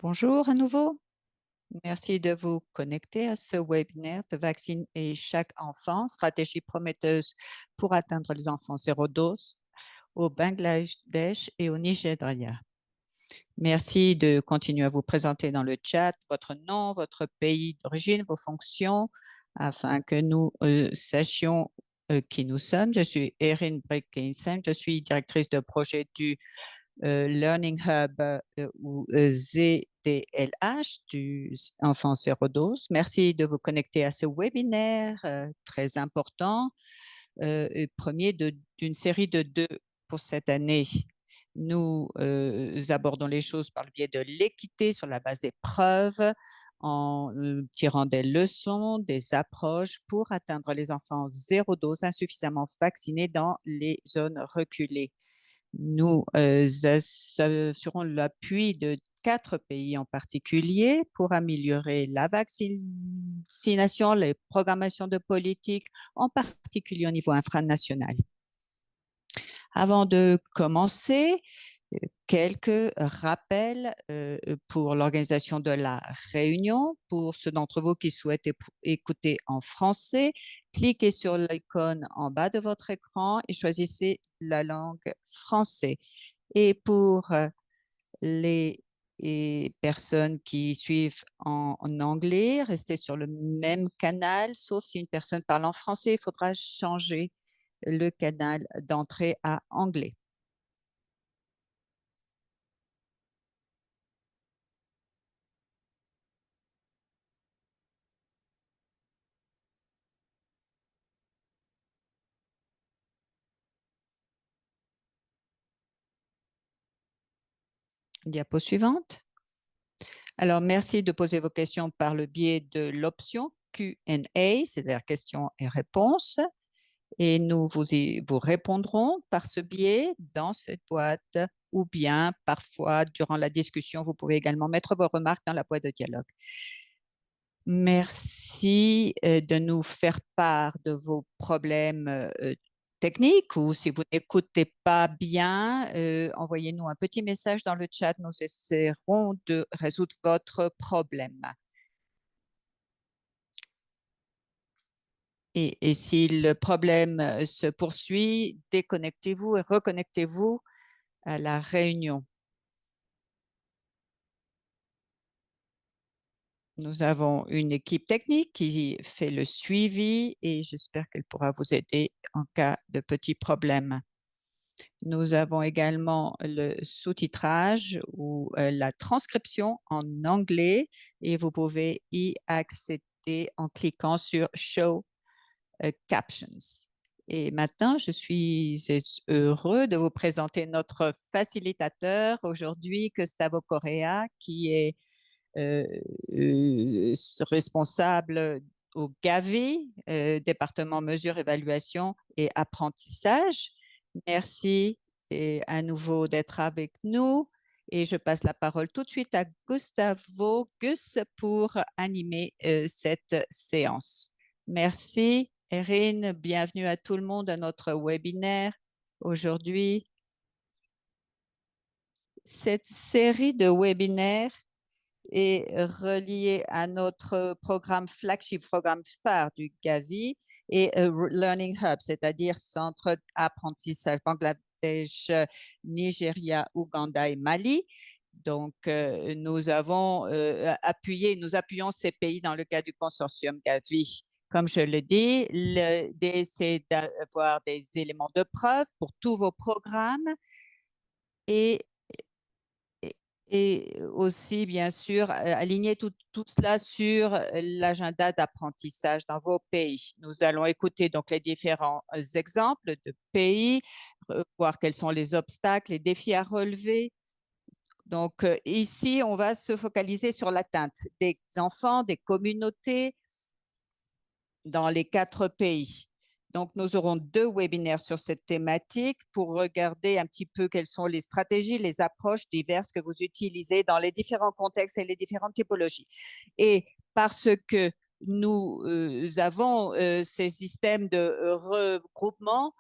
Bonjour à nouveau. Merci de vous connecter à ce webinaire de vacciner chaque enfant, stratégie prometteuse pour atteindre les enfants zéro dose au Bangladesh et au Nigeria. Merci de continuer à vous présenter dans le chat votre nom, votre pays d'origine, vos fonctions, afin que nous sachions qui nous sommes. Je suis Erin Brekinsen, je suis directrice de projet du Learning Hub ou ZDLH du Enfant zéro dose. Merci de vous connecter à ce webinaire très important, premier d'une série de deux pour cette année. Nous abordons les choses par le biais de l'équité sur la base des preuves, en tirant des leçons, des approches pour atteindre les enfants zéro dose insuffisamment vaccinés dans les zones reculées. Nous assurons l'appui de 4 pays en particulier pour améliorer la vaccination, les programmations de politique, en particulier au niveau infranational. Avant de commencer, quelques rappels pour l'organisation de la réunion. Pour ceux d'entre vous qui souhaitent écouter en français, cliquez sur l'icône en bas de votre écran et choisissez la langue français. Et pour les personnes qui suivent en anglais, restez sur le même canal, sauf si une personne parle en français, il faudra changer le canal d'entrée à anglais. Diapo suivante. Alors, merci de poser vos questions par le biais de l'option Q&A, c'est-à-dire questions et réponses. Et nous vous répondrons par ce biais dans cette boîte ou bien parfois durant la discussion, vous pouvez également mettre vos remarques dans la boîte de dialogue. Merci de nous faire part de vos problèmes techniques ou si vous n'écoutez pas bien, envoyez-nous un petit message dans le chat. Nous essaierons de résoudre votre problème. Et si le problème se poursuit, déconnectez-vous et reconnectez-vous à la réunion. Nous avons une équipe technique qui fait le suivi et j'espère qu'elle pourra vous aider en cas de petits problèmes. Nous avons également le sous-titrage ou la transcription en anglais et vous pouvez y accéder en cliquant sur Show Captions. Et maintenant, je suis heureux de vous présenter notre facilitateur aujourd'hui, Gustavo Correa, qui est responsable au Gavi, département mesure, évaluation et apprentissage. Merci et à nouveau d'être avec nous. Et je passe la parole tout de suite à Gustavo Gus pour animer cette séance. Merci, Erin. Bienvenue à tout le monde à notre webinaire aujourd'hui. Cette série de webinaires est relié à notre programme flagship, programme phare du Gavi et Learning Hub, c'est-à-dire Centre d'apprentissage Bangladesh, Nigeria, Ouganda et Mali. Donc, nous appuyons ces pays dans le cadre du consortium Gavi. Comme je le dis, l'idée, c'est d'avoir des éléments de preuve pour tous vos programmes et et aussi, bien sûr, aligner tout cela sur l'agenda d'apprentissage dans vos pays. Nous allons écouter donc les différents exemples de pays, voir quels sont les obstacles, les défis à relever. Donc, ici, on va se focaliser sur l'atteinte des enfants, des communautés dans les 4 pays. Donc, nous aurons 2 webinaires sur cette thématique pour regarder un petit peu quelles sont les stratégies, les approches diverses que vous utilisez dans les différents contextes et les différentes typologies. Et parce que nous avons ces systèmes de regroupement,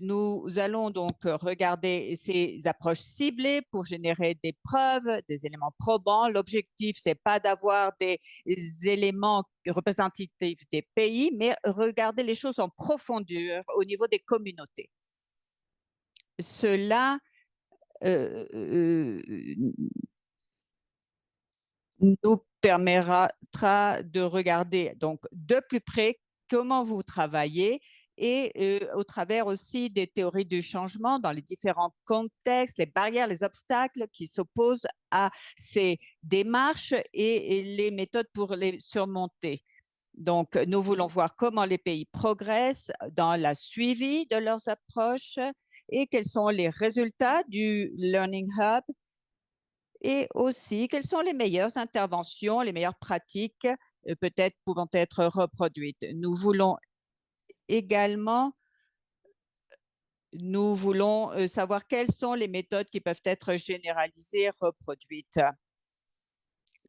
Nous allons donc regarder ces approches ciblées pour générer des preuves, des éléments probants. L'objectif, c'est pas d'avoir des éléments représentatifs des pays, mais regarder les choses en profondeur au niveau des communautés. Cela nous permettra de regarder donc de plus près comment vous travaillez et au travers aussi des théories du changement dans les différents contextes, les barrières, les obstacles qui s'opposent à ces démarches et les méthodes pour les surmonter. Donc, nous voulons voir comment les pays progressent dans la suivi de leurs approches et quels sont les résultats du Learning Hub et aussi quelles sont les meilleures interventions, les meilleures pratiques peut-être pouvant être reproduites. Nous voulons également savoir quelles sont les méthodes qui peuvent être généralisées, reproduites.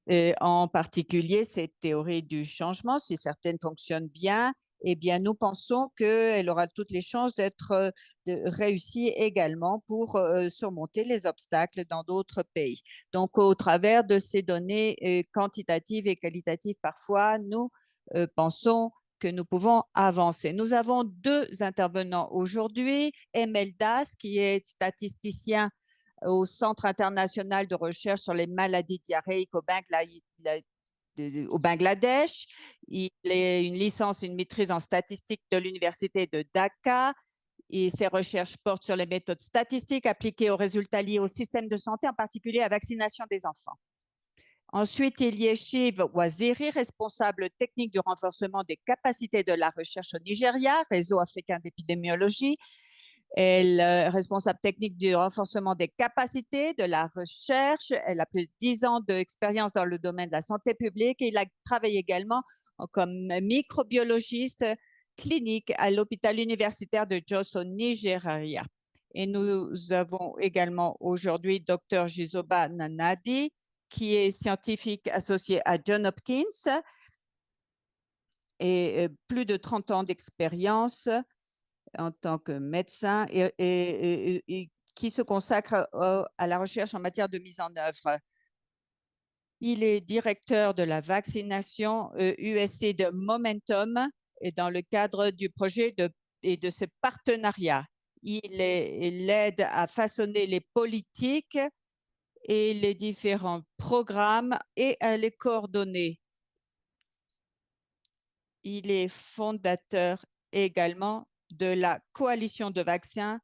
Et en particulier, cette théorie du changement, si certaines fonctionnent bien, eh bien, nous pensons qu'elle aura toutes les chances d'être réussie également pour surmonter les obstacles dans d'autres pays. Donc, au travers de ces données quantitatives et qualitatives, parfois, nous pensons que nous pouvons avancer. Nous avons deux intervenants aujourd'hui. Emel Das, qui est statisticien au Centre international de recherche sur les maladies diarrhéiques au Bangladesh. Il a une licence et une maîtrise en statistique de l'Université de Dhaka. Et ses recherches portent sur les méthodes statistiques appliquées aux résultats liés au système de santé, en particulier à la vaccination des enfants. Ensuite, il y a Shiv Waziri, responsable technique du renforcement des capacités de la recherche au Nigeria, Réseau africain d'épidémiologie. Elle est responsable technique du renforcement des capacités de la recherche. Elle a plus de 10 ans d'expérience dans le domaine de la santé publique et il a travaillé également comme microbiologiste clinique à l'hôpital universitaire de Jos au Nigeria. Et nous avons également aujourd'hui Dr Jizoba Nanadi, qui est scientifique associé à Johns Hopkins et plus de 30 ans d'expérience en tant que médecin et qui se consacre à la recherche en matière de mise en œuvre. Il est directeur de la vaccination USC de Momentum et dans le cadre du projet et de ce partenariat. Il aide à façonner les politiques et les différents programmes et à les coordonner. Il est fondateur également de la coalition de vaccins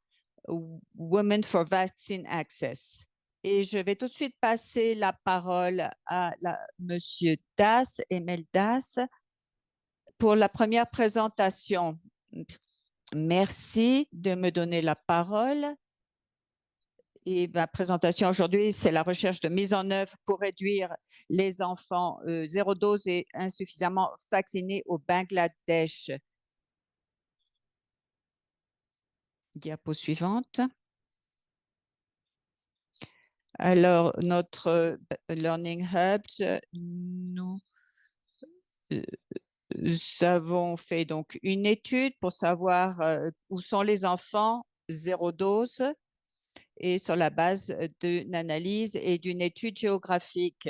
Women for Vaccine Access. Et je vais tout de suite passer la parole à Monsieur Das, Emel Das, pour la première présentation. Merci de me donner la parole. Et ma présentation aujourd'hui, c'est la recherche de mise en œuvre pour réduire les enfants zéro dose et insuffisamment vaccinés au Bangladesh. Diapo suivante. Alors, notre Learning Hub, nous avons fait donc une étude pour savoir où sont les enfants zéro dose et sur la base d'une analyse et d'une étude géographique.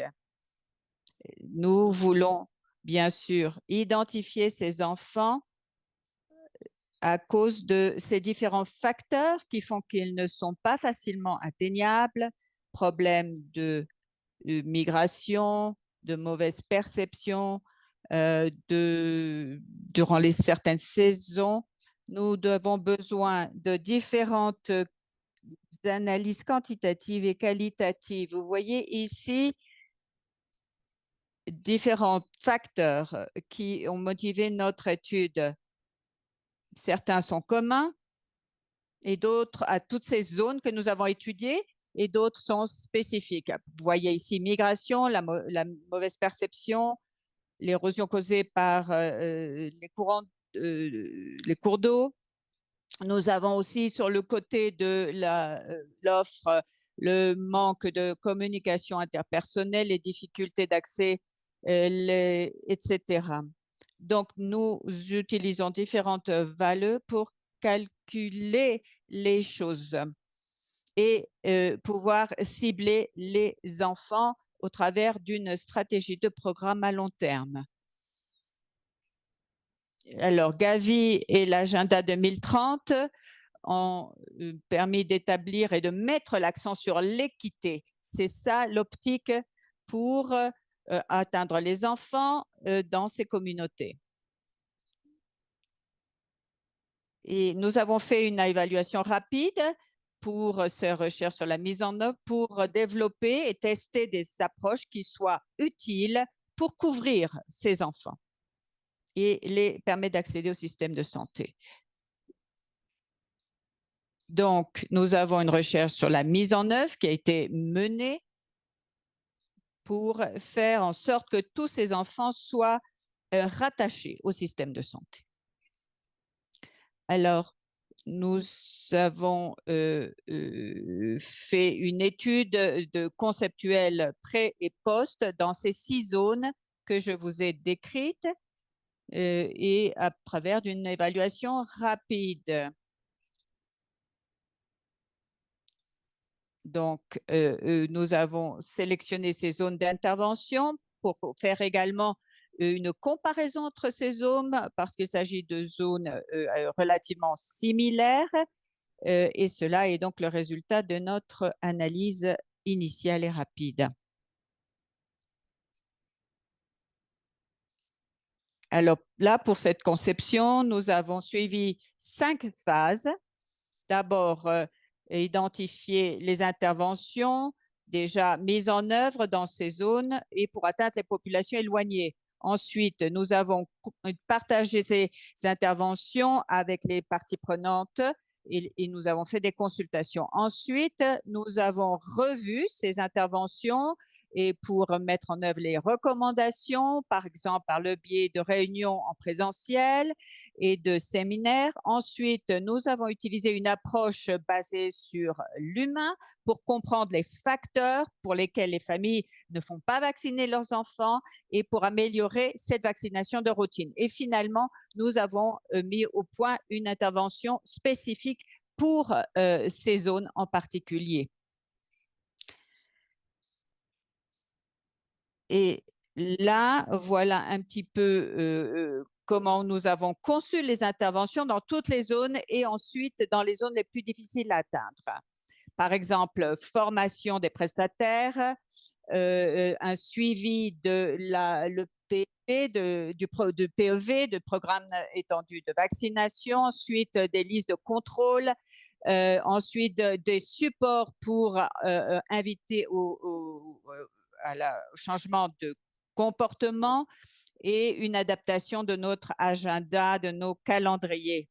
Nous voulons bien sûr identifier ces enfants à cause de ces différents facteurs qui font qu'ils ne sont pas facilement atteignables, problèmes de migration, de mauvaise perception, durant certaines saisons. Nous avons besoin de différentes analyses quantitatives et qualitatives. Vous voyez ici différents facteurs qui ont motivé notre étude. Certains sont communs et d'autres à toutes ces zones que nous avons étudiées et d'autres sont spécifiques. Vous voyez ici migration, la mauvaise perception, l'érosion causée par les cours d'eau. Nous avons aussi sur le côté de l'offre le manque de communication interpersonnelle, les difficultés d'accès, etc. Donc, nous utilisons différentes valeurs pour calculer les choses et pouvoir cibler les enfants au travers d'une stratégie de programme à long terme. Alors, Gavi et l'agenda 2030 ont permis d'établir et de mettre l'accent sur l'équité. C'est ça l'optique pour atteindre les enfants dans ces communautés. Et nous avons fait une évaluation rapide pour ces recherches sur la mise en œuvre, pour développer et tester des approches qui soient utiles pour couvrir ces enfants et les permettre d'accéder au système de santé. Donc, nous avons une recherche sur la mise en œuvre qui a été menée pour faire en sorte que tous ces enfants soient rattachés au système de santé. Alors, nous avons fait une étude de conceptuelle pré et post dans ces 6 zones que je vous ai décrites et à travers d'une évaluation rapide. Donc, nous avons sélectionné ces zones d'intervention pour faire également une comparaison entre ces zones parce qu'il s'agit de zones relativement similaires et cela est donc le résultat de notre analyse initiale et rapide. Alors là, pour cette conception, nous avons suivi 5 phases. D'abord, identifier les interventions déjà mises en œuvre dans ces zones et pour atteindre les populations éloignées. Ensuite, nous avons partagé ces interventions avec les parties prenantes et nous avons fait des consultations. Ensuite, nous avons revu ces interventions et pour mettre en œuvre les recommandations, par exemple par le biais de réunions en présentiel et de séminaires. Ensuite, nous avons utilisé une approche basée sur l'humain pour comprendre les facteurs pour lesquels les familles ne font pas vacciner leurs enfants et pour améliorer cette vaccination de routine. Et finalement, nous avons mis au point une intervention spécifique pour ces zones en particulier. Et là, voilà un petit peu comment nous avons conçu les interventions dans toutes les zones et ensuite dans les zones les plus difficiles à atteindre. Par exemple, formation des prestataires, un suivi de le PEV, du PEV, de programme étendu de vaccination, ensuite des listes de contrôle, ensuite des supports pour inviter au changement de comportement et une adaptation de notre agenda, de nos calendriers.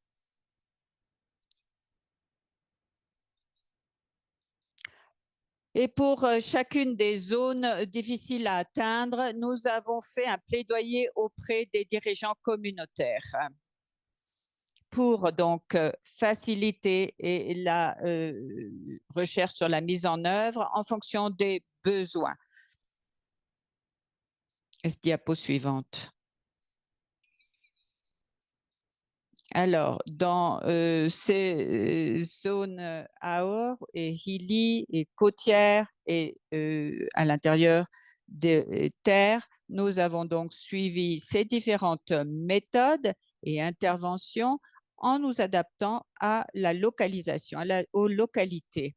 Et pour chacune des zones difficiles à atteindre, nous avons fait un plaidoyer auprès des dirigeants communautaires pour donc faciliter la recherche sur la mise en œuvre en fonction des besoins. Diapo suivante. Alors, dans ces zones AOR et hilly et côtières et à l'intérieur des terres, nous avons donc suivi ces différentes méthodes et interventions en nous adaptant à la localisation, aux localités.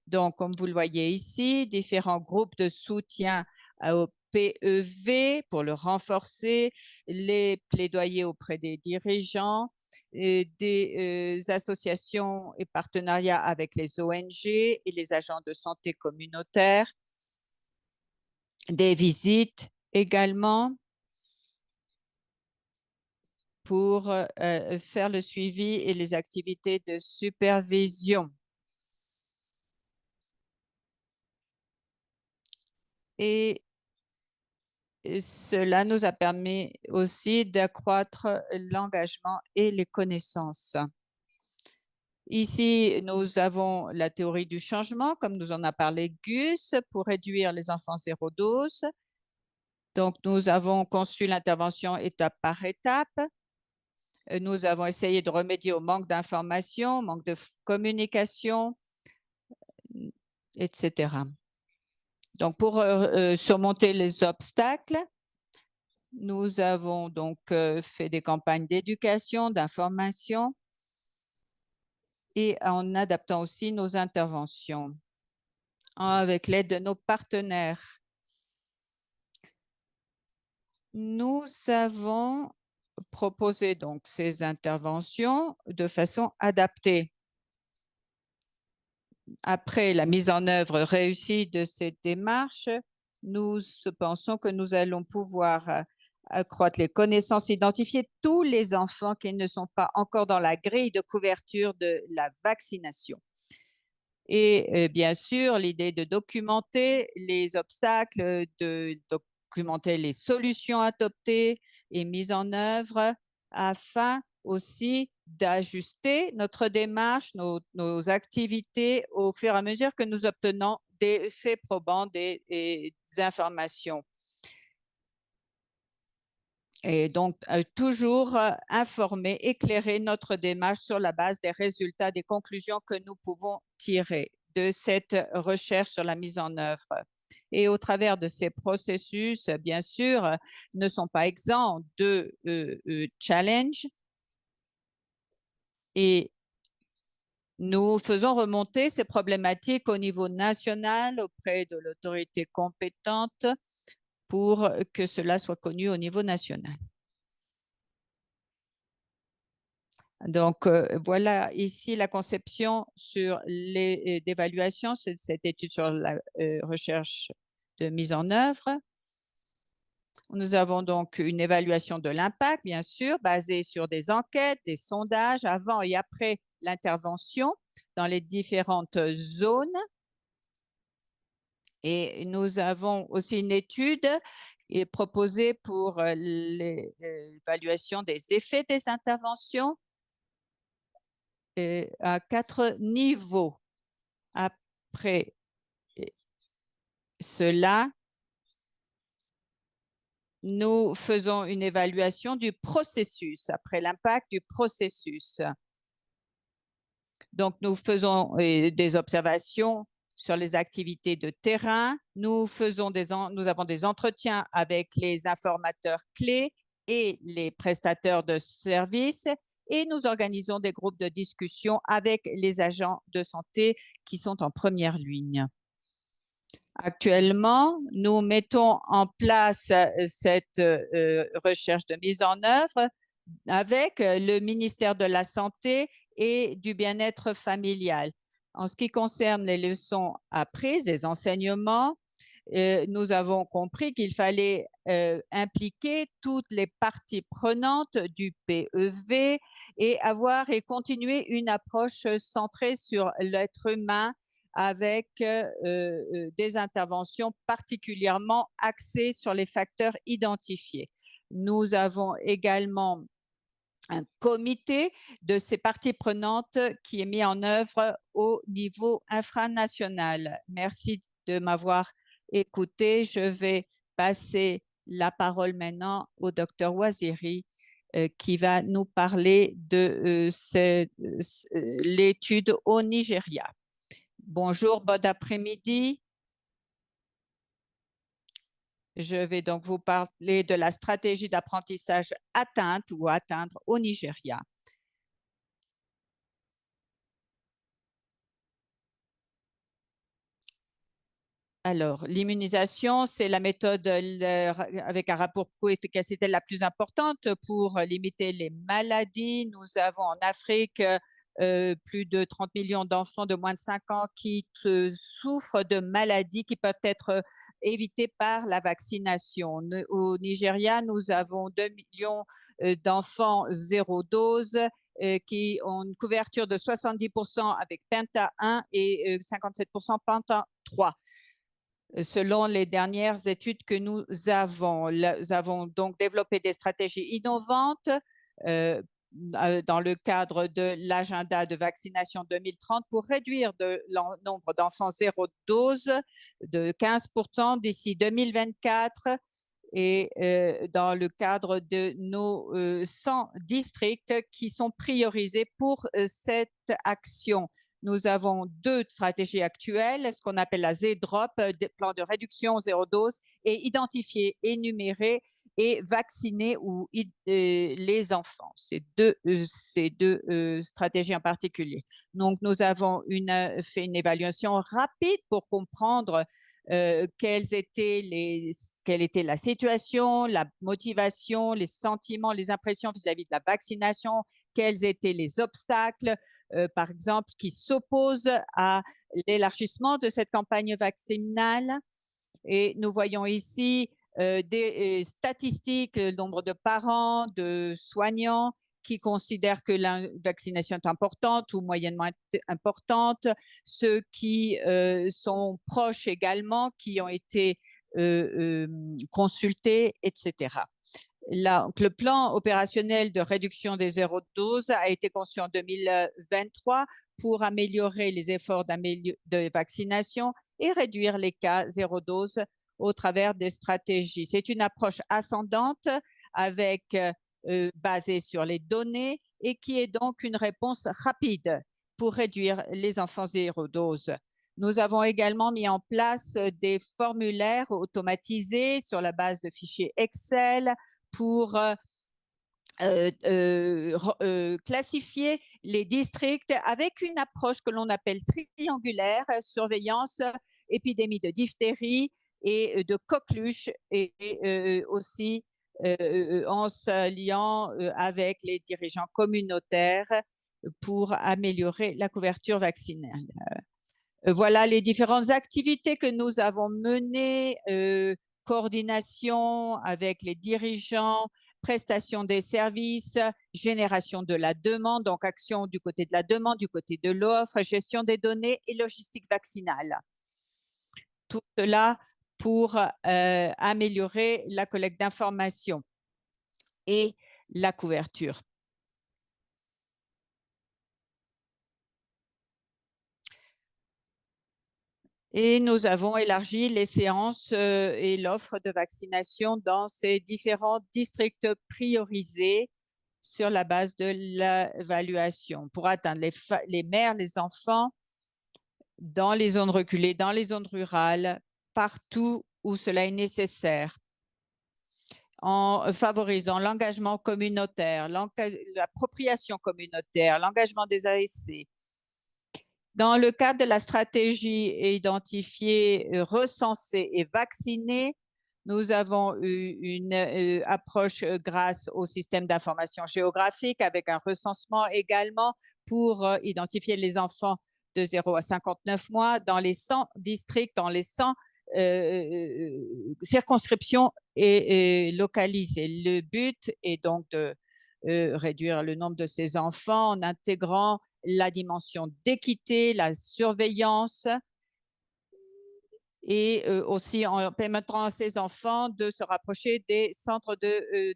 Donc, comme vous le voyez ici, différents groupes de soutien au PEV pour le renforcer, les plaidoyers auprès des dirigeants, et des associations et partenariats avec les ONG et les agents de santé communautaires, des visites également pour faire le suivi et les activités de supervision. Et cela nous a permis aussi d'accroître l'engagement et les connaissances. Ici, nous avons la théorie du changement, comme nous en a parlé Gus, pour réduire les enfants zéro dose. Donc, nous avons conçu l'intervention étape par étape Nous avons essayé de remédier au manque d'information, manque de communication, etc. Donc, pour surmonter les obstacles, nous avons donc fait des campagnes d'éducation, d'information et en adaptant aussi nos interventions avec l'aide de nos partenaires. Nous avons proposé donc ces interventions de façon adaptée. Après la mise en œuvre réussie de cette démarche, nous pensons que nous allons pouvoir accroître les connaissances, identifier tous les enfants qui ne sont pas encore dans la grille de couverture de la vaccination. Et bien sûr, l'idée de documenter les obstacles, de documenter les solutions adoptées et mises en œuvre afin aussi d'ajuster notre démarche, nos activités au fur et à mesure que nous obtenons des faits probants, des informations. Et donc, toujours informer, éclairer notre démarche sur la base des résultats, des conclusions que nous pouvons tirer de cette recherche sur la mise en œuvre. Et au travers de ces processus, bien sûr, ne sont pas exempts de challenges. Et nous faisons remonter ces problématiques au niveau national auprès de l'autorité compétente pour que cela soit connu au niveau national. Donc, voilà ici la conception sur l'évaluation, c'est cette étude sur la recherche de mise en œuvre. Nous avons donc une évaluation de l'impact, bien sûr, basée sur des enquêtes, des sondages avant et après l'intervention dans les différentes zones. Et nous avons aussi une étude qui est proposée pour l'évaluation des effets des interventions à 4 niveaux. Après cela, nous faisons une évaluation du processus, après l'impact du processus. Donc, nous faisons des observations sur les activités de terrain. Nous avons des entretiens avec les informateurs clés et les prestataires de services et nous organisons des groupes de discussion avec les agents de santé qui sont en première ligne. Actuellement, nous mettons en place cette recherche de mise en œuvre avec le ministère de la Santé et du bien-être familial. En ce qui concerne les leçons apprises, les enseignements, nous avons compris qu'il fallait impliquer toutes les parties prenantes du PEV et avoir et continuer une approche centrée sur l'être humain avec des interventions particulièrement axées sur les facteurs identifiés. Nous avons également un comité de ces parties prenantes qui est mis en œuvre au niveau infranational. Merci de m'avoir écouté. Je vais passer la parole maintenant au docteur Waziri qui va nous parler de l'étude au Nigeria. Bonjour, bon après-midi. Je vais donc vous parler de la stratégie d'apprentissage atteinte ou atteindre au Nigeria. Alors, l'immunisation, c'est la méthode avec un rapport coût-efficacité la plus importante pour limiter les maladies. Nous avons en Afrique plus de 30 millions d'enfants de moins de 5 ans qui souffrent de maladies qui peuvent être évitées par la vaccination. Au Nigeria, nous avons 2 millions d'enfants zéro dose qui ont une couverture de 70% avec Penta 1 et 57% Penta 3. Selon les dernières études que nous avons donc développé des stratégies innovantes dans le cadre de l'agenda de vaccination 2030 pour réduire le nombre d'enfants zéro dose de 15% d'ici 2024 et dans le cadre de nos 100 districts qui sont priorisés pour cette action. Nous avons 2 stratégies actuelles, ce qu'on appelle la Z-Drop, plan de réduction zéro dose, et identifier, énumérer et vacciner les enfants. Ces deux stratégies en particulier. Donc, nous avons fait une évaluation rapide pour comprendre quelle était la situation, la motivation, les sentiments, les impressions vis-à-vis de la vaccination, quels étaient les obstacles, par exemple, qui s'opposent à l'élargissement de cette campagne vaccinale. Et nous voyons ici des statistiques, le nombre de parents, de soignants qui considèrent que la vaccination est importante ou moyennement importante, ceux qui sont proches également, qui ont été consultés, etc. Le plan opérationnel de réduction des zéro doses a été conçu en 2023 pour améliorer les efforts de vaccination et réduire les cas zéro dose au travers des stratégies. C'est une approche ascendante basée sur les données et qui est donc une réponse rapide pour réduire les enfants zéro dose. Nous avons également mis en place des formulaires automatisés sur la base de fichiers Excel pour classifier les districts avec une approche que l'on appelle triangulaire, surveillance, épidémie de diphtérie et de coqueluche, et aussi en s'alliant avec les dirigeants communautaires pour améliorer la couverture vaccinale. Voilà les différentes activités que nous avons menées, coordination avec les dirigeants, prestation des services, génération de la demande, donc action du côté de la demande, du côté de l'offre, gestion des données et logistique vaccinale. Tout cela pour améliorer la collecte d'informations et la couverture. Et nous avons élargi les séances et l'offre de vaccination dans ces différents districts priorisés sur la base de l'évaluation pour atteindre les mères, les enfants dans les zones reculées, dans les zones rurales, partout où cela est nécessaire, en favorisant l'engagement communautaire, l'appropriation communautaire, l'engagement des ASC. Dans le cadre de la stratégie identifier, recenser et vacciner, nous avons eu une approche grâce au système d'information géographique avec un recensement également pour identifier les enfants de 0 à 59 mois dans les 100 districts, dans les 100 circonscriptions et localisées. Le but est donc de réduire le nombre de ces enfants en intégrant la dimension d'équité, la surveillance et aussi en permettant à ces enfants de se rapprocher des centres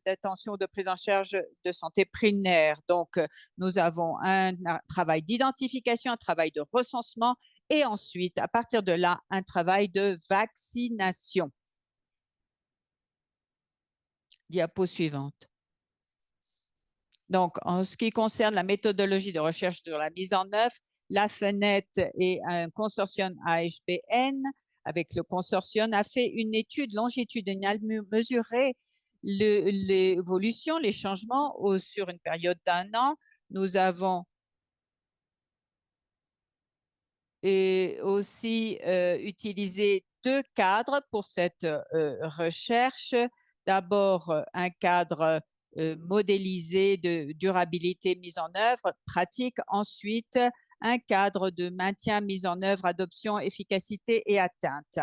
d'attention de prise en charge de santé primaire. Donc, nous avons un travail d'identification, un travail de recensement et ensuite, à partir de là, un travail de vaccination. Diapo suivante. Donc, en ce qui concerne la méthodologie de recherche sur la mise en œuvre, la fenêtre et un consortium AHBN, avec le consortium, a fait une étude longitudinale mesurer l'évolution, les changements sur une période d'1 an. Nous avons aussi utilisé 2 cadres pour cette recherche. D'abord, un cadre modélisé de durabilité mise en œuvre, pratique. Ensuite, un cadre de maintien, mise en œuvre, adoption, efficacité et atteinte.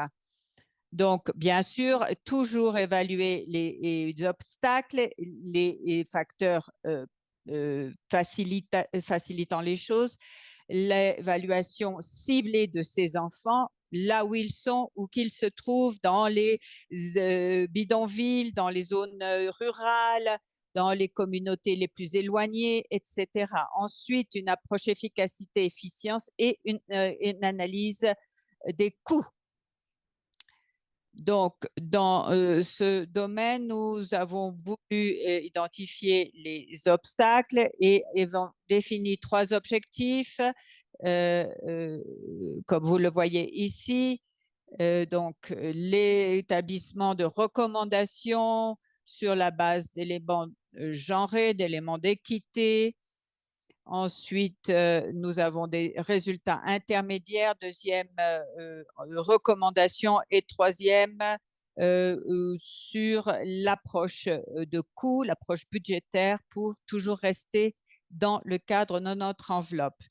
Donc, bien sûr, toujours évaluer les obstacles, les facteurs facilitant les choses, l'évaluation ciblée de ces enfants, là où ils sont, où qu'ils se trouvent, dans les bidonvilles, dans les zones rurales, dans les communautés les plus éloignées, etc. Ensuite, une approche efficacité-efficience et une analyse des coûts. Donc, dans ce domaine, nous avons voulu identifier les obstacles et avons défini 3 objectifs, comme vous le voyez ici. Donc, l'établissement de recommandations sur la base d'éléments genrés, d'éléments d'équité. Ensuite, nous avons des résultats intermédiaires, deuxième recommandation et troisième sur l'approche de coût, l'approche budgétaire pour toujours rester dans le cadre de notre enveloppe.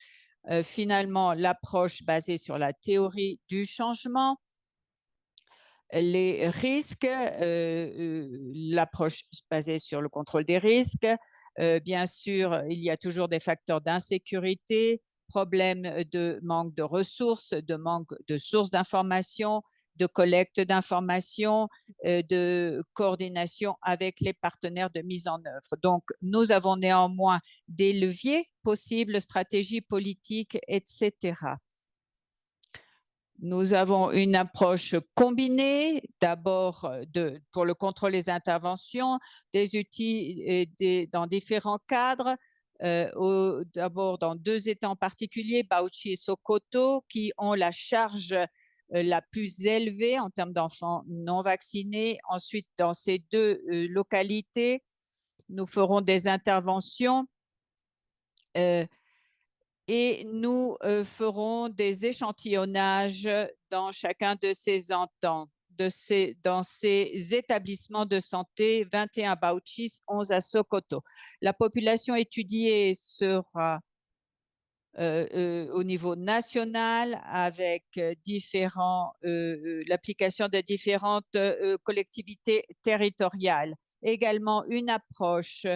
Finalement, l'approche basée sur la théorie du changement, les risques, l'approche basée sur le contrôle des risques. Bien sûr, il y a toujours des facteurs d'insécurité, problèmes de manque de ressources, de manque de sources d'information, de collecte d'informations, de coordination avec les partenaires de mise en œuvre. Donc, nous avons néanmoins des leviers possibles, stratégies politiques, etc. Nous avons une approche combinée, d'abord pour le contrôle des interventions, des outils dans différents cadres, d'abord dans 2 États en particulier, Bauchi et Sokoto, qui ont la charge la plus élevée en termes d'enfants non vaccinés. Ensuite, dans ces 2 localités, nous ferons des interventions et nous ferons des échantillonnages dans chacun de ces entents, dans ces établissements de santé, 21 à Bauchi, 11 à Sokoto. La population étudiée sera au niveau national avec l'application de différentes collectivités territoriales. Également une approche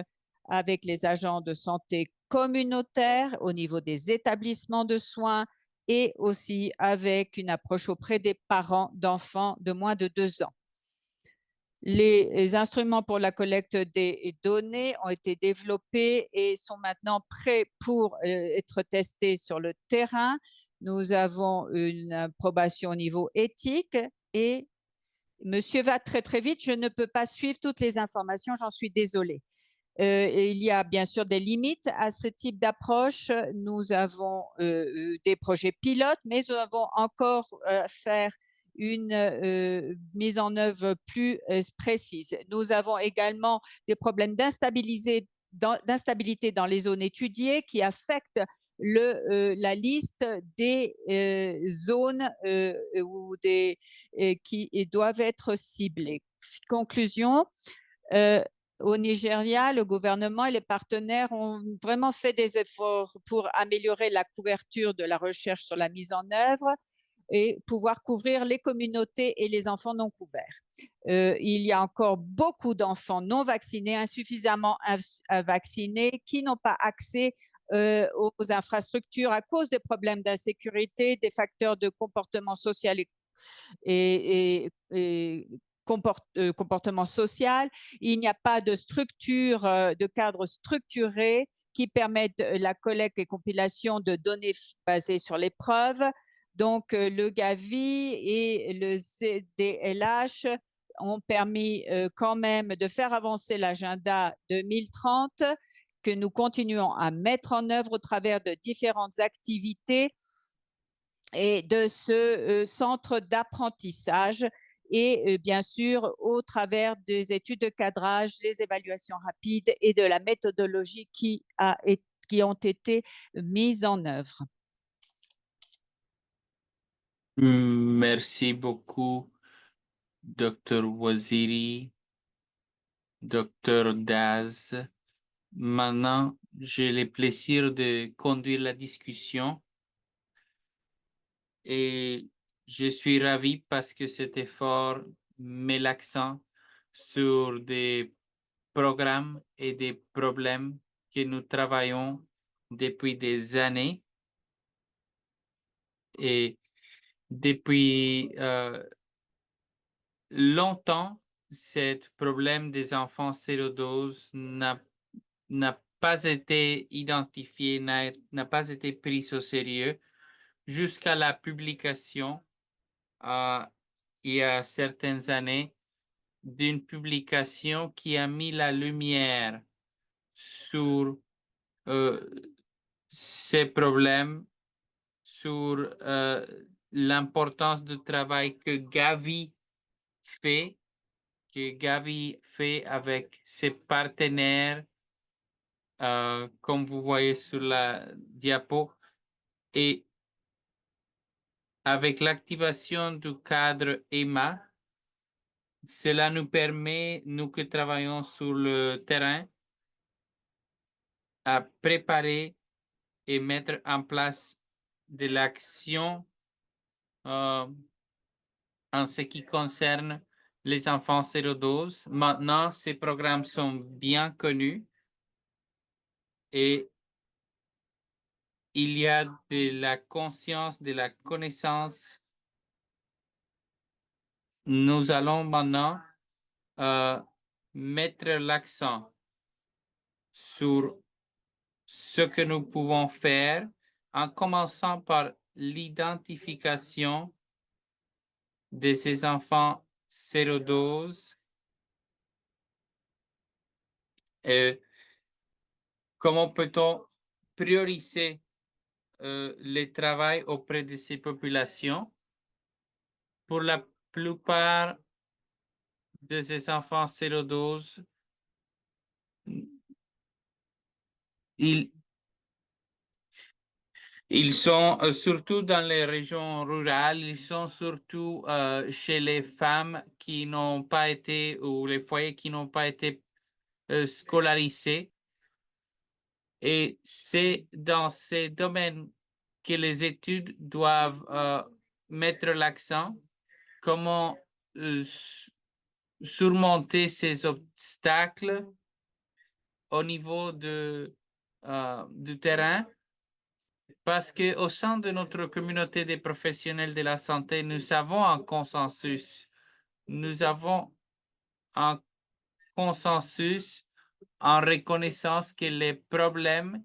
avec les agents de santé communautaires au niveau des établissements de soins et aussi avec une approche auprès des parents d'enfants de moins de 2 ans. Les instruments pour la collecte des données ont été développés et sont maintenant prêts pour être testés sur le terrain. Nous avons une approbation au niveau éthique et monsieur va très, très vite. Je ne peux pas suivre toutes les informations, j'en suis désolée. Il y a bien sûr des limites à ce type d'approche. Nous avons des projets pilotes, mais nous avons encore à faire une mise en œuvre plus précise. Nous avons également des problèmes d'instabilité dans les zones étudiées qui affectent la liste des zones qui doivent être ciblées. Conclusion, au Nigeria, le gouvernement et les partenaires ont vraiment fait des efforts pour améliorer la couverture de la recherche sur la mise en œuvre et pouvoir couvrir les communautés et les enfants non couverts. Il y a encore beaucoup d'enfants non vaccinés, insuffisamment vaccinés, qui n'ont pas accès aux infrastructures à cause des problèmes d'insécurité, des facteurs de comportement social et comportement social. Il n'y a pas de structure, de cadre structuré qui permettent la collecte et compilation de données basées sur les preuves. Donc, le Gavi et le CDLH ont permis quand même de faire avancer l'agenda 2030 que nous continuons à mettre en œuvre au travers de différentes activités et de ce centre d'apprentissage et bien sûr au travers des études de cadrage, des évaluations rapides et de la méthodologie qui ont été mises en œuvre. Merci beaucoup, Dr. Waziri, Dr. Daz. Maintenant, j'ai le plaisir de conduire la discussion et je suis ravi parce que cet effort met l'accent sur des programmes et des problèmes que nous travaillons depuis des années et depuis longtemps, ce problème des enfants sérodoses n'a pas été identifié, n'a pas été pris au sérieux jusqu'à la publication il y a certaines années d'une publication qui a mis la lumière sur ces problèmes, sur l'importance du travail que Gavi fait, avec ses partenaires, comme vous voyez sur la diapo, et avec l'activation du cadre EMA, cela nous permet, nous qui travaillons sur le terrain, à préparer et mettre en place de l'action en ce qui concerne les enfants sérodoses. Maintenant, ces programmes sont bien connus et il y a de la conscience, de la connaissance. Nous allons maintenant mettre l'accent sur ce que nous pouvons faire en commençant par l'identification de ces enfants sérodoses. Comment peut-on prioriser le travail auprès de ces populations? Pour la plupart de ces enfants sérodoses, ils, ils sont surtout dans les régions rurales, ils sont surtout chez les femmes qui n'ont pas été, ou les foyers qui n'ont pas été scolarisés. Et c'est dans ces domaines que les études doivent mettre l'accent, comment surmonter ces obstacles au niveau du terrain, parce qu'au sein de notre communauté des professionnels de la santé, nous avons un consensus. Nous avons un consensus en reconnaissance que les problèmes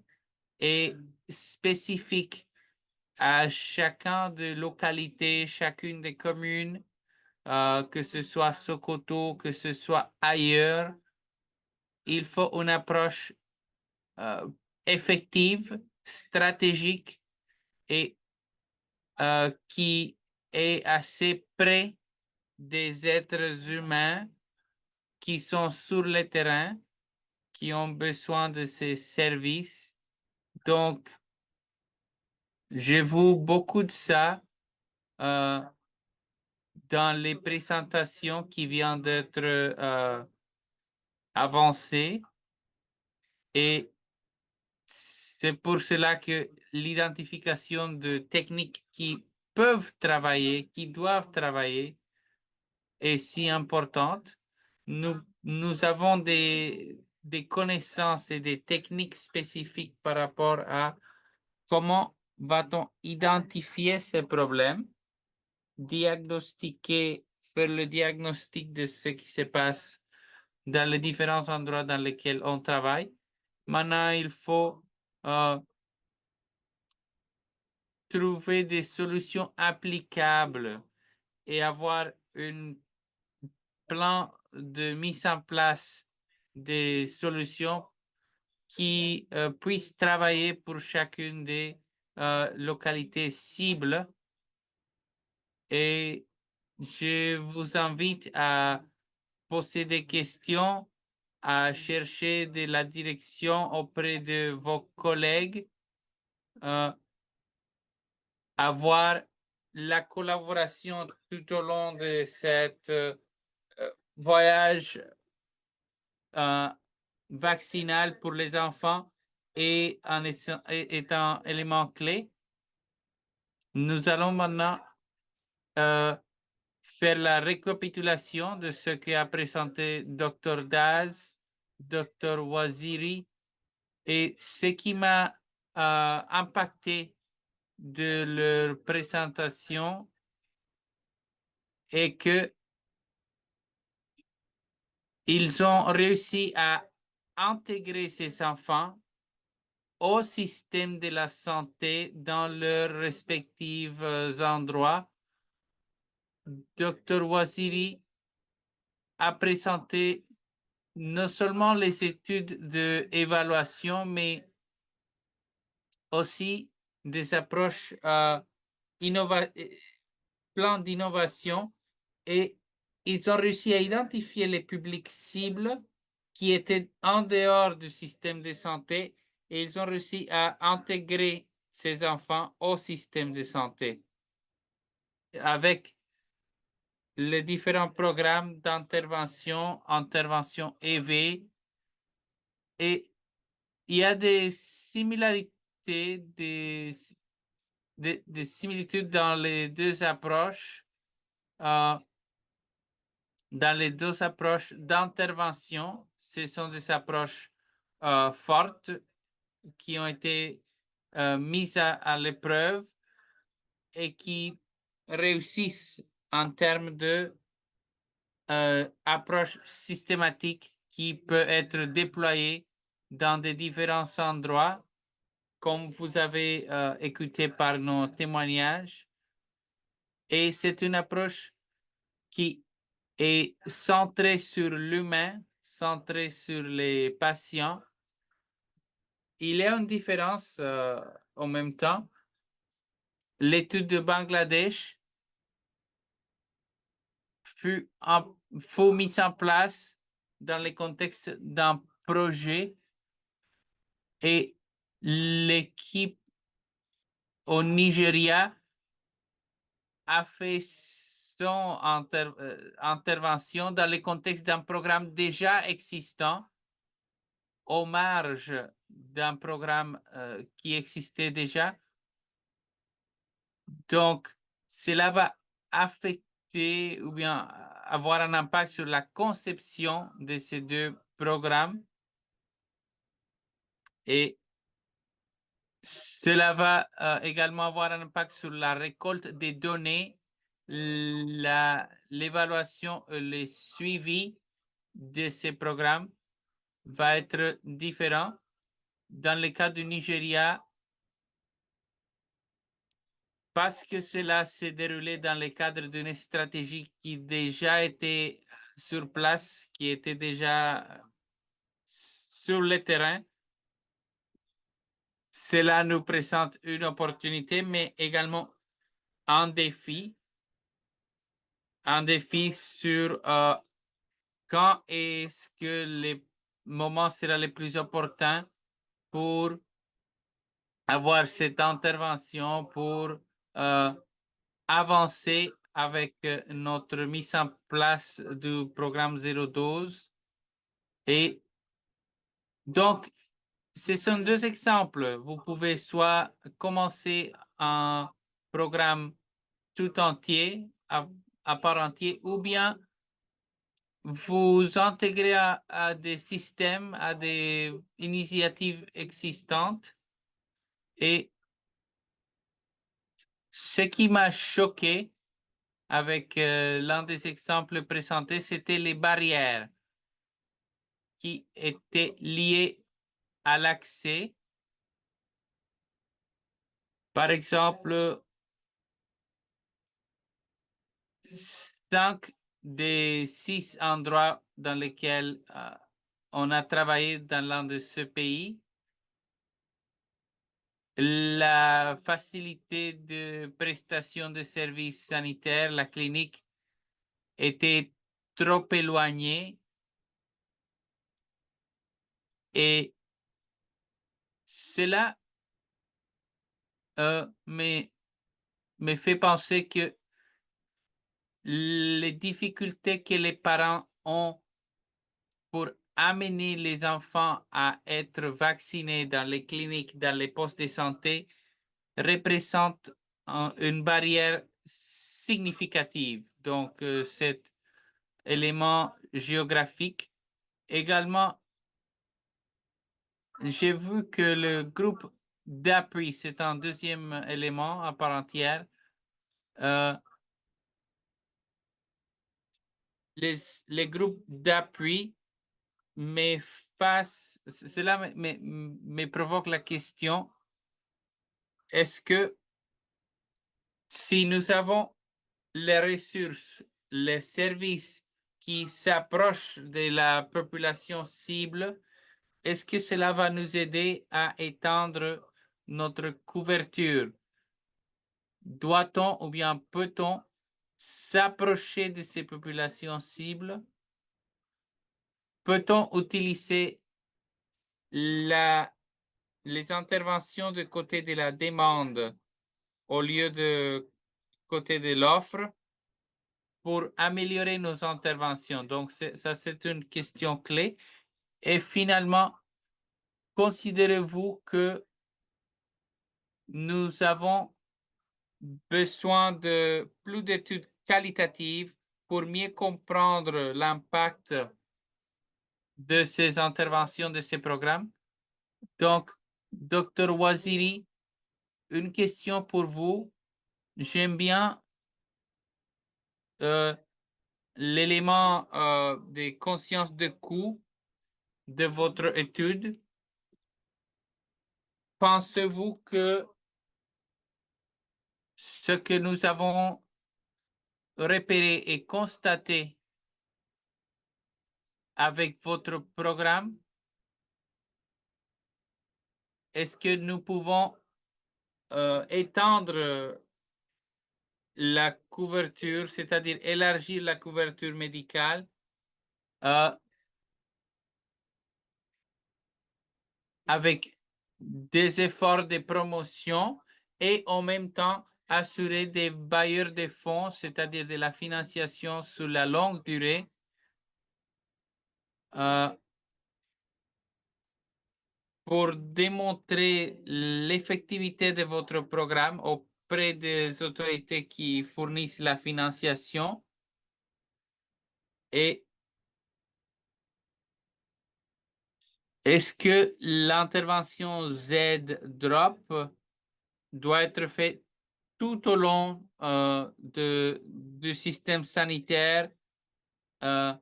est spécifique à chacun des localités, chacune des communes, que ce soit Sokoto, que ce soit ailleurs. Il faut une approche effective, stratégique et qui est assez près des êtres humains qui sont sur le terrain, qui ont besoin de ces services. Donc, je vous beaucoup de ça dans les présentations qui viennent d'être avancées. Et c'est pour cela que l'identification de techniques qui peuvent travailler, qui doivent travailler, est si importante. Nous avons des connaissances et des techniques spécifiques par rapport à comment va-t-on identifier ces problèmes, diagnostiquer, faire le diagnostic de ce qui se passe dans les différents endroits dans lesquels on travaille. Maintenant, il faut trouver des solutions applicables et avoir un plan de mise en place des solutions qui puissent travailler pour chacune des localités cibles. Et je vous invite à poser des questions, à chercher de la direction auprès de vos collègues, avoir la collaboration tout au long de cet voyage vaccinal pour les enfants est un élément clé. Nous allons maintenant faire la récapitulation de ce qu'a présenté Dr. Daz, Dr. Waziri, et ce qui m'a impacté de leur présentation est que ils ont réussi à intégrer ces enfants au système de la santé dans leurs respectifs endroits Dr. Waziri a présenté non seulement les études d'évaluation, mais aussi des approches plans d'innovation et ils ont réussi à identifier les publics cibles qui étaient en dehors du système de santé et ils ont réussi à intégrer ces enfants au système de santé avec les différents programmes d'intervention, intervention EV et il y a des similarités, des similitudes dans les deux approches. Dans les deux approches d'intervention, ce sont des approches fortes qui ont été mises à l'épreuve et qui réussissent en termes de approche systématique qui peut être déployée dans des différents endroits, comme vous avez écouté par nos témoignages. Et c'est une approche qui est centrée sur l'humain, centrée sur les patients. Il y a une différence en même temps. L'étude de Bangladesh fut mise en place dans le contexte d'un projet et l'équipe au Nigeria a fait son intervention dans le contexte d'un programme déjà existant aux marges d'un programme qui existait déjà. Donc, cela va affecter ou bien avoir un impact sur la conception de ces deux programmes et cela va également avoir un impact sur la récolte des données, l'évaluation, le suivi de ces programmes va être différent. Dans le cas du Nigeria, parce que cela s'est déroulé dans le cadre d'une stratégie qui déjà était sur place, qui était déjà sur le terrain, cela nous présente une opportunité, mais également un défi sur quand est-ce que le moment sera le plus opportun pour avoir cette intervention, pour avancer avec notre mise en place du programme 012. Et donc, ce sont deux exemples. Vous pouvez soit commencer un programme tout entier, à part entier, ou bien vous intégrer à des systèmes, à des initiatives existantes. Et ce qui m'a choqué avec l'un des exemples présentés, c'était les barrières qui étaient liées à l'accès. Par exemple, 5 des 6 endroits dans lesquels on a travaillé dans l'un de ce pays, la facilité de prestation de services sanitaires, la clinique, était trop éloignée et cela me fait penser que les difficultés que les parents ont pour amener les enfants à être vaccinés dans les cliniques, dans les postes de santé, représentent une barrière significative. Donc, cet élément géographique. Également, j'ai vu que le groupe d'appui, c'est un deuxième élément à part entière. Les groupes d'appui, mais cela me provoque la question, est-ce que si nous avons les ressources, les services qui s'approchent de la population cible, est-ce que cela va nous aider à étendre notre couverture? Doit-on ou bien peut-on s'approcher de ces populations cibles? Peut-on utiliser les interventions de côté de la demande au lieu de côté de l'offre pour améliorer nos interventions? Donc, ça, c'est une question clé. Et finalement, considérez-vous que nous avons besoin de plus d'études qualitatives pour mieux comprendre l'impact de ces interventions, de ces programmes? Donc, Docteur Waziri, une question pour vous. J'aime bien l'élément de conscience de coût de votre étude. Pensez-vous que ce que nous avons repéré et constaté avec votre programme, est-ce que nous pouvons étendre la couverture, c'est-à-dire élargir la couverture médicale euh, avec des efforts de promotion et en même temps assurer des bailleurs de fonds, c'est-à-dire de la financiation sur la longue durée, euh, pour démontrer l'effectivité de votre programme auprès des autorités qui fournissent la financiation. Et est-ce que l'intervention Z-Drop doit être faite tout au long du système sanitaire? Euh,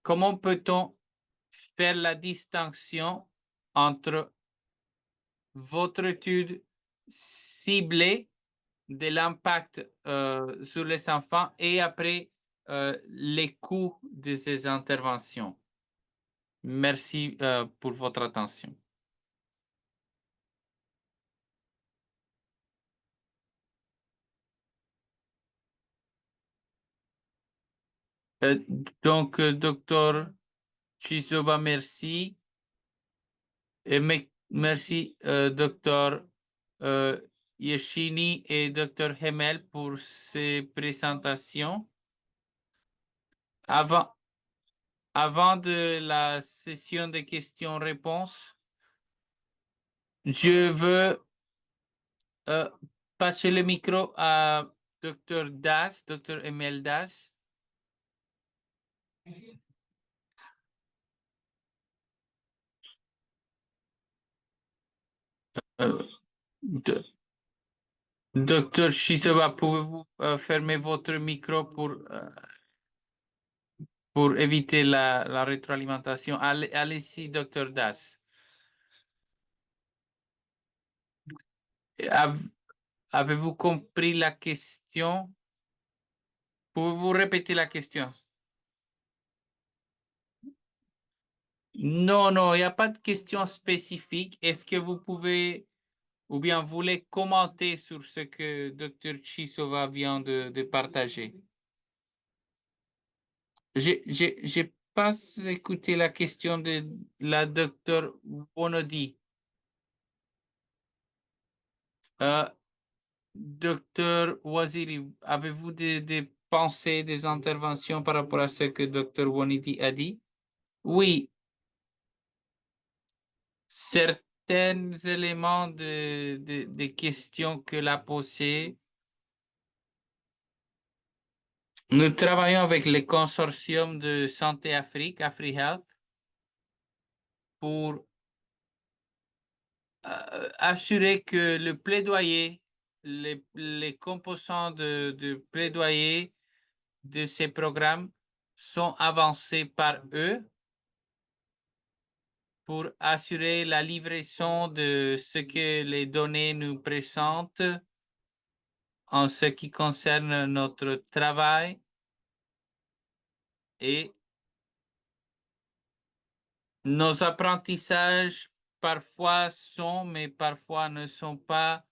Comment peut-on faire la distinction entre votre étude ciblée de l'impact sur les enfants et après les coûts de ces interventions? Merci pour votre attention. Euh, donc, docteur Chizoba, merci. Et merci, docteur Yeshini et docteur Hemel pour ces présentations. Avant de la session de questions-réponses, je veux euh, passer le micro à docteur Das, docteur Emel Das. Euh, do- Docteur Chizoba, pouvez-vous fermer votre micro pour éviter la rétroalimentation? Allez-y, docteur Das. Av- Avez-vous compris la question? Pouvez-vous répéter la question? Non, non, il n'y a pas de question spécifique. Est-ce que vous pouvez ou bien voulez commenter sur ce que Dr. Chisova vient de partager? J'ai pas écouté la question de la Dr. Bonodi. Euh, Dr. Waziri, avez-vous des pensées, des interventions par rapport à ce que Dr. Bonidi a dit? Oui, certains éléments des questions qu'elle a posées. Nous travaillons avec le consortium de Santé Afrique, AfriHealth, pour assurer que le plaidoyer, les composants de plaidoyer de ces programmes sont avancés par eux pour assurer la livraison de ce que les données nous présentent en ce qui concerne notre travail et nos apprentissages parfois sont, mais parfois ne sont pas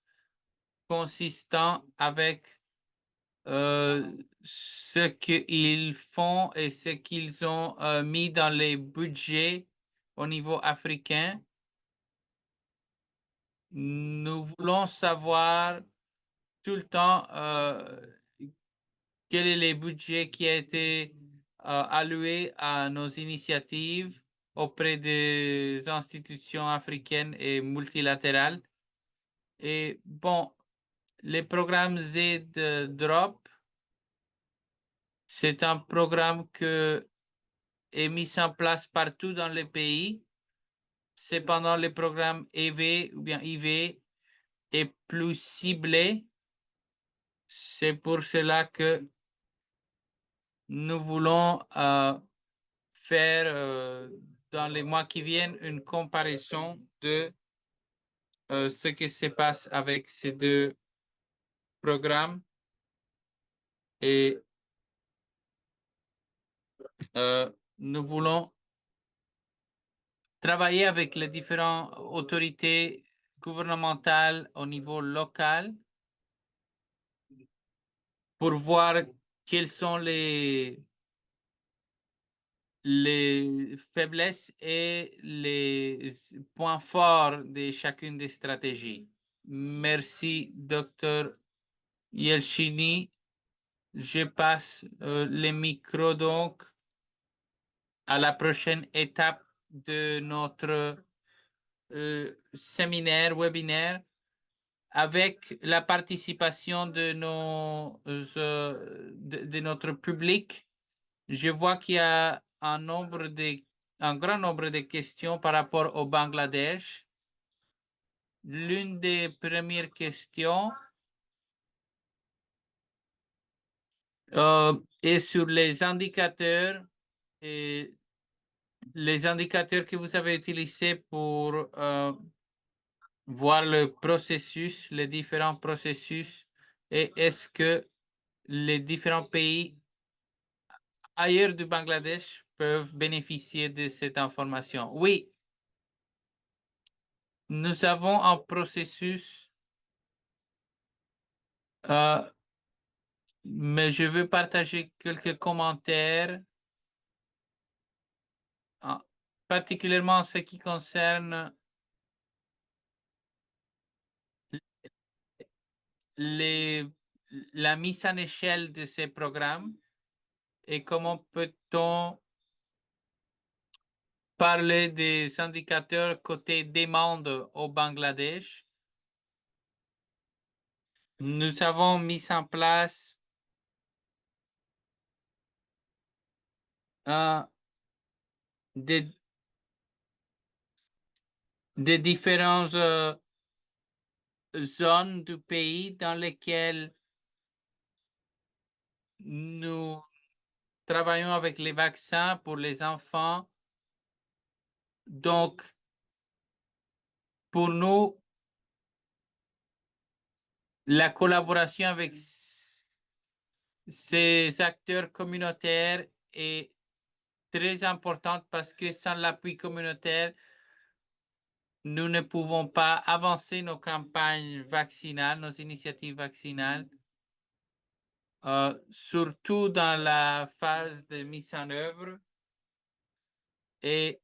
consistants avec ce qu'ils font et ce qu'ils ont mis dans les budgets au niveau africain. Nous voulons savoir tout le temps quel est le budget qui a été alloué à nos initiatives auprès des institutions africaines et multilatérales. Et bon, les programmes Z Drop, c'est un programme que est mis en place partout dans le pays. Cependant, le programme EV ou bien IV est plus ciblé. C'est pour cela que nous voulons faire dans les mois qui viennent une comparaison de ce qui se passe avec ces deux programmes et nous voulons travailler avec les différentes autorités gouvernementales au niveau local pour voir quelles sont les faiblesses et les points forts de chacune des stratégies. Merci, docteur Yelchini. Je passe le micro donc à la prochaine étape de notre séminaire, webinaire, avec la participation de de notre public. Je vois qu'il y a un grand nombre de questions par rapport au Bangladesh. L'une des premières questions est sur les indicateurs et les indicateurs que vous avez utilisés pour voir le processus, les différents processus, et est-ce que les différents pays ailleurs du Bangladesh peuvent bénéficier de cette information? Oui, nous avons un processus, mais je veux partager quelques commentaires, particulièrement en ce qui concerne les, la mise en échelle de ces programmes et comment peut-on parler des indicateurs côté demande au Bangladesh. Nous avons mis en place des, des différentes zones du pays dans lesquelles nous travaillons avec les vaccins pour les enfants. Donc, pour nous, la collaboration avec ces acteurs communautaires est très importante parce que sans l'appui communautaire, nous ne pouvons pas avancer nos campagnes vaccinales, nos initiatives vaccinales, surtout dans la phase de mise en œuvre. Et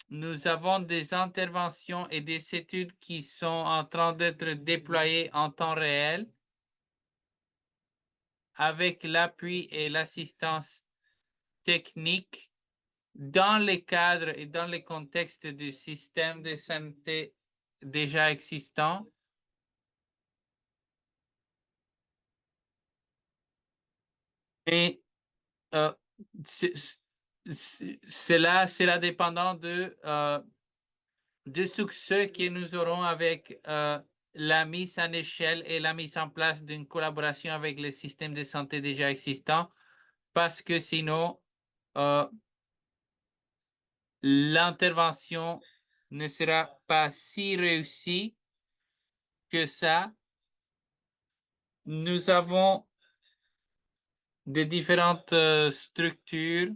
nous avons des interventions et des études qui sont en train d'être déployées en temps réel avec l'appui et l'assistance technique dans les cadres et dans les contextes du système de santé déjà existant. Et cela sera dépendant de succès que nous aurons avec la mise en échelle et la mise en place d'une collaboration avec les systèmes de santé déjà existants, parce que sinon, l'intervention ne sera pas si réussie que ça nous avons des différentes structures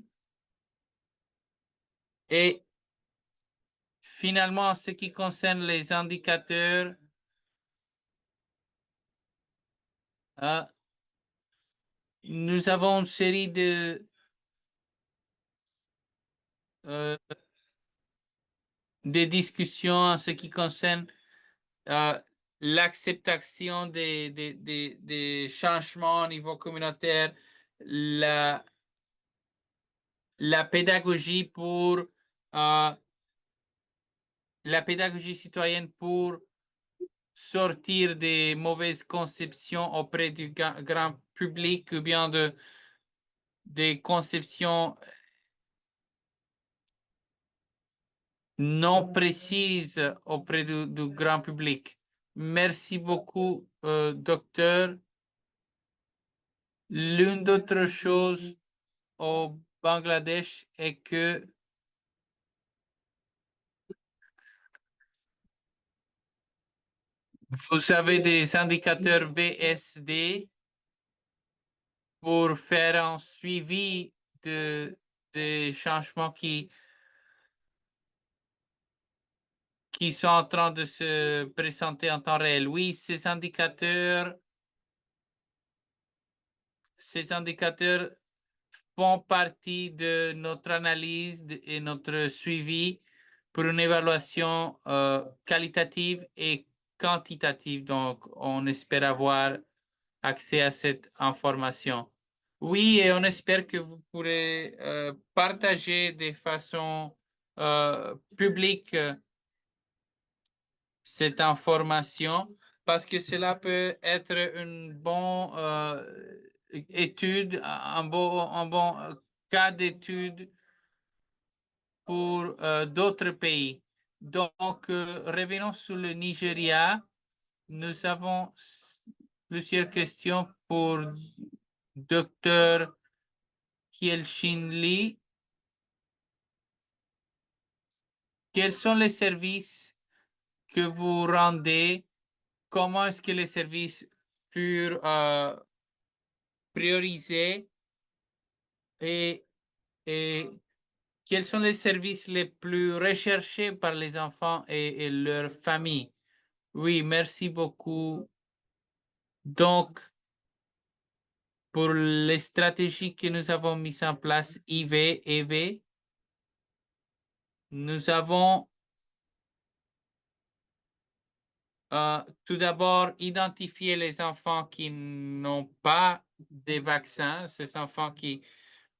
et finalement, en ce qui concerne les indicateurs, nous avons une série euh, de discussions en ce qui concerne euh, l'acceptation des changements au niveau communautaire, la, la pédagogie pour la pédagogie citoyenne pour sortir des mauvaises conceptions auprès du grand public ou bien des conceptions non précises auprès du grand public. Merci beaucoup, docteur. L'une d'autres choses au Bangladesh est que vous avez des indicateurs VSD pour faire un suivi des changements qui sont en train de se présenter en temps réel. Oui, ces indicateurs font partie de notre analyse et notre suivi pour une évaluation qualitative et quantitative. Donc, on espère avoir accès à cette information. Oui, et on espère que vous pourrez partager de façon publique cette information parce que cela peut être une bonne étude, un bon cas d'étude pour d'autres pays. Donc, revenons sur le Nigeria. Nous avons plusieurs questions pour Dr. Kielshin Lee. Quels sont les services que vous rendez? Comment est-ce que les services furent priorisés et, et quels sont les services les plus recherchés par les enfants et leurs familles? Oui, merci beaucoup. Donc, pour les stratégies que nous avons mises en place, IV, EV, nous avons tout d'abord identifié les enfants qui n'ont pas des vaccins, ces enfants qui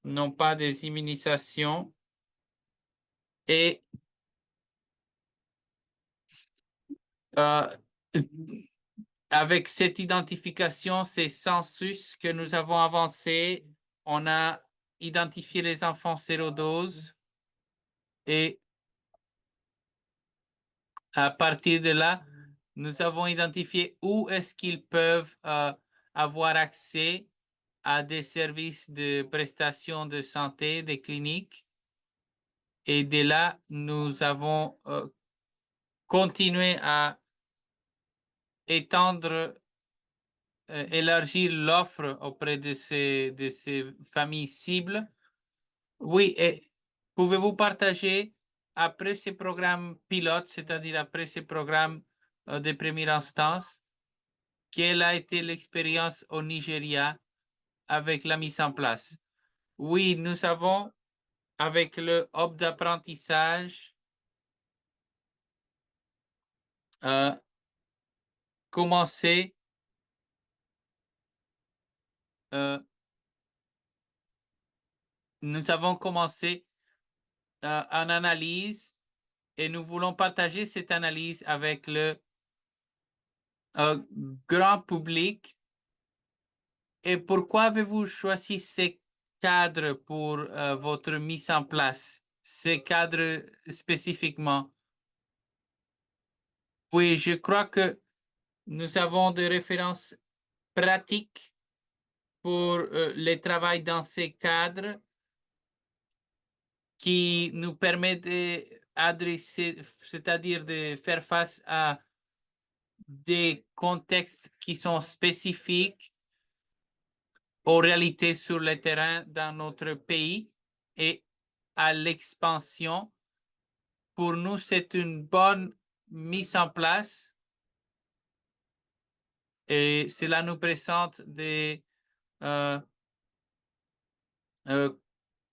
n'ont pas des immunisations. Et euh, avec cette identification, ces census que nous avons avancé, on a identifié les enfants sérodoses et à partir de là, nous avons identifié où est-ce qu'ils peuvent avoir accès à des services de prestation de santé, des cliniques. Et de là, nous avons continué à étendre, élargir l'offre auprès de ces familles cibles. Oui, et pouvez-vous partager après ces programmes pilotes, c'est-à-dire après ces programmes de première instance, quelle a été l'expérience au Nigeria avec la mise en place? Oui, nous avons, avec le hub d'apprentissage, euh, commencé, euh, nous avons commencé une analyse et nous voulons partager cette analyse avec le euh, grand public. Et pourquoi avez-vous choisi ces cadres pour votre mise en place, ces cadres spécifiquement? Oui, je crois que nous avons des références pratiques pour le travail dans ces cadres qui nous permettent d'adresser, c'est-à-dire de faire face à des contextes qui sont spécifiques aux réalités sur le terrain dans notre pays et à l'expansion. Pour nous, c'est une bonne mise en place et cela nous présente des euh,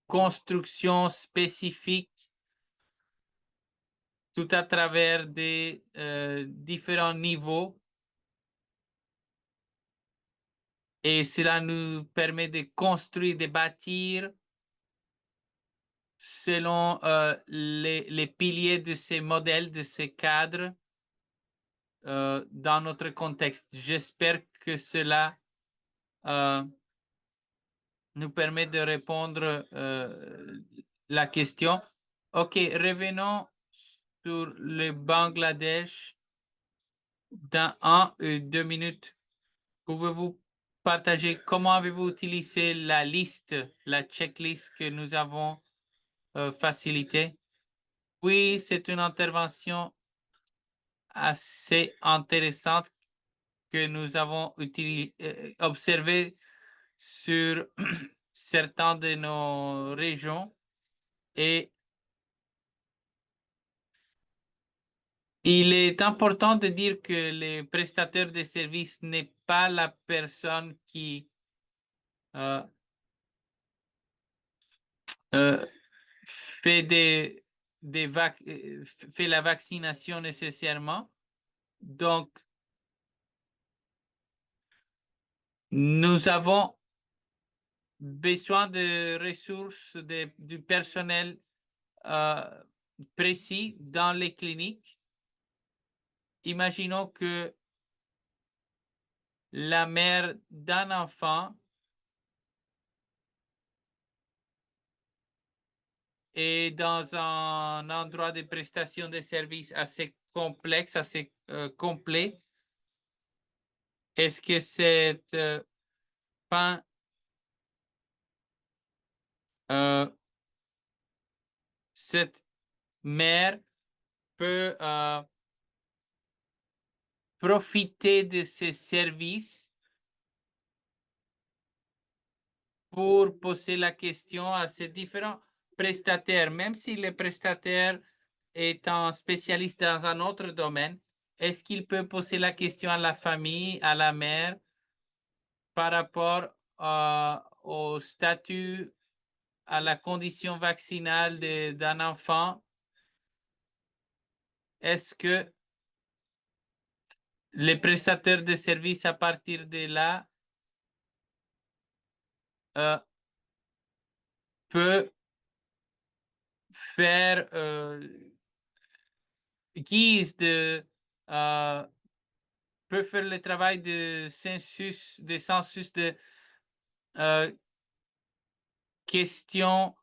constructions spécifiques tout à travers des différents niveaux et cela nous permet de construire, de bâtir selon les piliers de ces modèles, de ces cadres dans notre contexte. J'espère que cela nous permet de répondre la question. OK, revenons sur le Bangladesh dans 1 ou 2 minutes. Pouvez-vous partager comment avez-vous utilisé la liste, la checklist que nous avons facilitée? Oui, c'est une intervention assez intéressante que nous avons observé sur certaines de nos régions et il est important de dire que le prestataire de services n'est pas la personne qui euh, euh, fait, fait la vaccination nécessairement. Donc, nous avons besoin de ressources, du personnel précis dans les cliniques. Imaginons que la mère d'un enfant est dans un endroit de prestation de services assez complexe, assez complet. Est-ce que fin, cette mère peut profiter de ces services pour poser la question à ces différents prestataires, même si le prestataire est un spécialiste dans un autre domaine, est-ce qu'il peut poser la question à la famille, à la mère, par rapport au statut, à la condition vaccinale d'un enfant? Est-ce que les prestataires de services à partir de là peut faire guise de peut faire le travail de census, de questions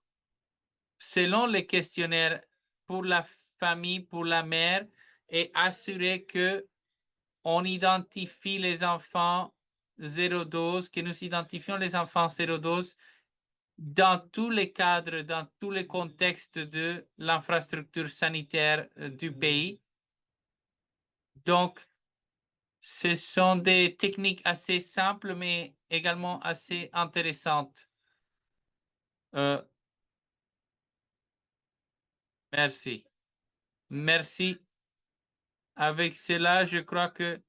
selon les questionnaires pour la famille, pour la mère, et assurer que on identifie les enfants 0 dose, que nous identifions les enfants 0 dose dans tous les cadres, dans tous les contextes de l'infrastructure sanitaire du pays. Donc, ce sont des techniques assez simples, mais également assez intéressantes. Merci. Merci. Avec cela, je crois que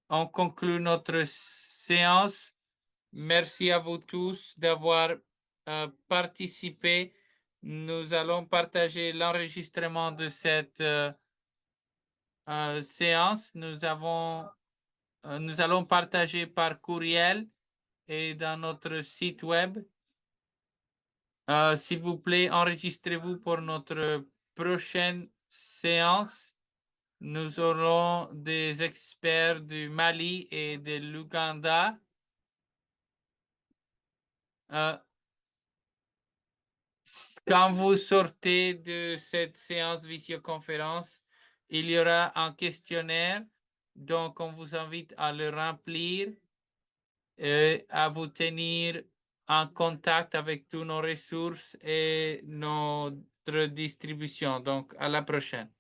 on conclut notre séance. Merci à vous tous d'avoir participé. Nous allons partager l'enregistrement de cette séance. Nous allons partager par courriel et dans notre site web. S'il vous plaît, enregistrez-vous pour notre prochaine séance. Nous aurons des experts du Mali et de l'Ouganda. Quand vous sortez de cette séance visioconférence, il y aura un questionnaire. Donc, on vous invite à le remplir et à vous tenir en contact avec toutes nos ressources et notre distribution. Donc, à la prochaine.